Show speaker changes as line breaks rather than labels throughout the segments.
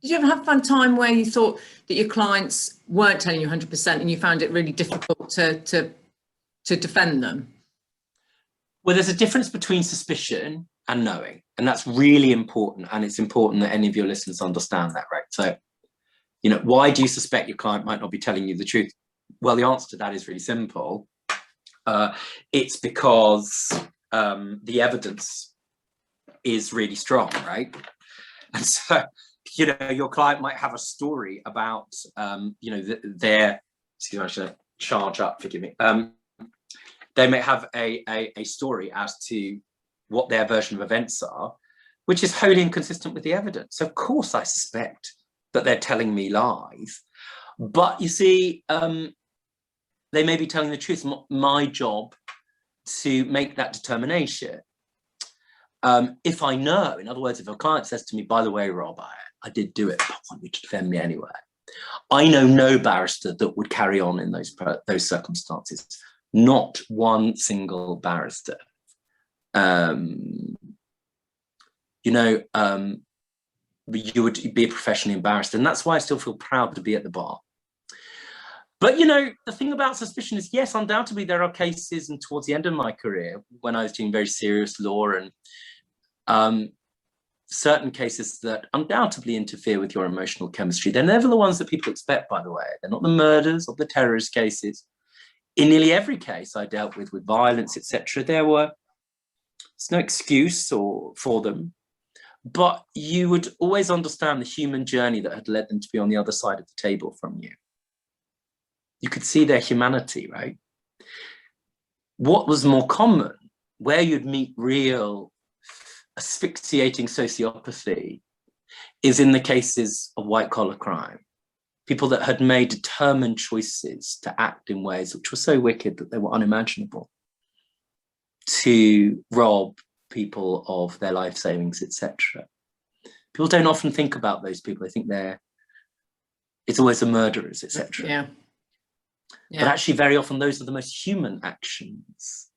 Did you ever have a fun time where you thought that your clients weren't telling you 100% and you found it really difficult to defend them?
Well, there's a difference between suspicion and knowing, and that's really important. And it's important that any of your listeners understand that, right? So, you know, why do you suspect your client might not be telling you the truth? Well, the answer to that is really simple. It's because the evidence is really strong, right? And so, you know, your client might have a story about, you know, their, excuse me, I should charge up, forgive me. They may have a story as to what their version of events are, which is wholly inconsistent with the evidence. So of course I suspect that they're telling me lies, but you see, they may be telling the truth. It's not my job to make that determination. If I know, in other words, if a client says to me, by the way, Rob, I did do it, but I want you to defend me anyway. I know no barrister that would carry on in those circumstances. Not one single barrister. You know, you would be professionally embarrassed, and that's why I still feel proud to be at the bar. But, you know, the thing about suspicion is, yes, undoubtedly there are cases, and towards the end of my career, when I was doing very serious law, and certain cases that undoubtedly interfere with your emotional chemistry. They're never the ones that people expect, by the way. They're not the murders or the terrorist cases. In nearly every case I dealt with violence, etc., there's no excuse for them, but you would always understand the human journey that had led them to be on the other side of the table from you. You could see their humanity, right? What was more common, where you'd meet real asphyxiating sociopathy, is in the cases of white-collar crime. People that had made determined choices to act in ways which were so wicked that they were unimaginable, to rob people of their life savings, etc. People don't often think about those people. They think it's always the murderers, etc.
Yeah.
But actually, very often, those are the most human actions,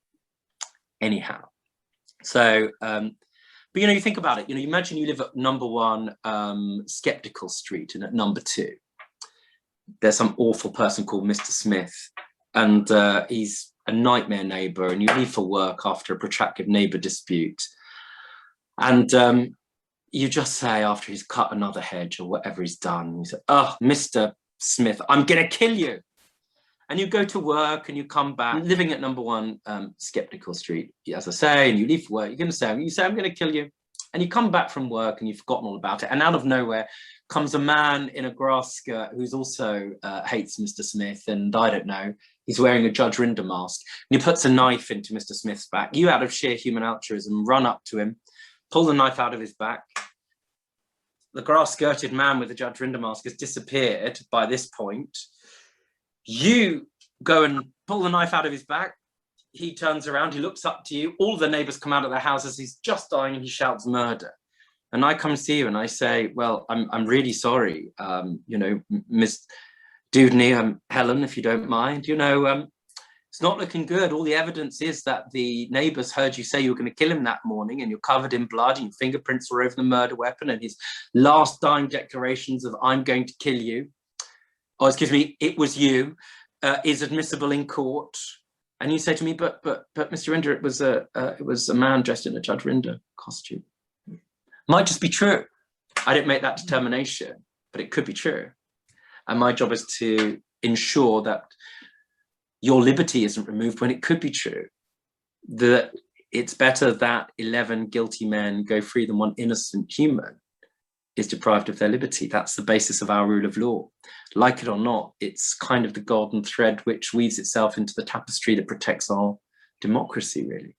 anyhow. So, but, you know, you think about it, you know, imagine you live at number 1 Skeptical Street, and at number 2, there's some awful person called Mr. Smith, and he's a nightmare neighbor, and you leave for work after a protracted neighbor dispute. And you just say, after he's cut another hedge or whatever he's done, you say, oh, Mr. Smith, I'm going to kill you. And you go to work and you come back, living at number 1 Skeptical Street, as I say, and you leave for work, you're going to say, I'm going to kill you. And you come back from work and you've forgotten all about it. And out of nowhere comes a man in a grass skirt who's also hates Mr. Smith. And I don't know, he's wearing a Judge Rinder mask. And he puts a knife into Mr. Smith's back. You, out of sheer human altruism, run up to him, pull the knife out of his back. The grass-skirted man with the Judge Rinder mask has disappeared by this point. You go and pull the knife out of his back. He turns around, he looks up to you. All the neighbors come out of their houses. He's just dying and he shouts murder. And I come and see you and I say, well, I'm really sorry. You know, Miss Dewdney, Helen, if you don't mind, you know, it's not looking good. All the evidence is that the neighbors heard you say you were going to kill him that morning, and you're covered in blood and your fingerprints were over the murder weapon, and his last dying declarations of I'm going to kill you, oh, excuse me, it was you, is admissible in court. And you say to me, but Mr. Rinder, it was a man dressed in a Judge Rinder costume. Might just be true. I didn't make that determination, but it could be true. And my job is to ensure that your liberty isn't removed when it could be true. That it's better that 11 guilty men go free than one innocent human is deprived of their liberty. That's the basis of our rule of law. Like it or not, it's kind of the golden thread which weaves itself into the tapestry that protects our democracy, really.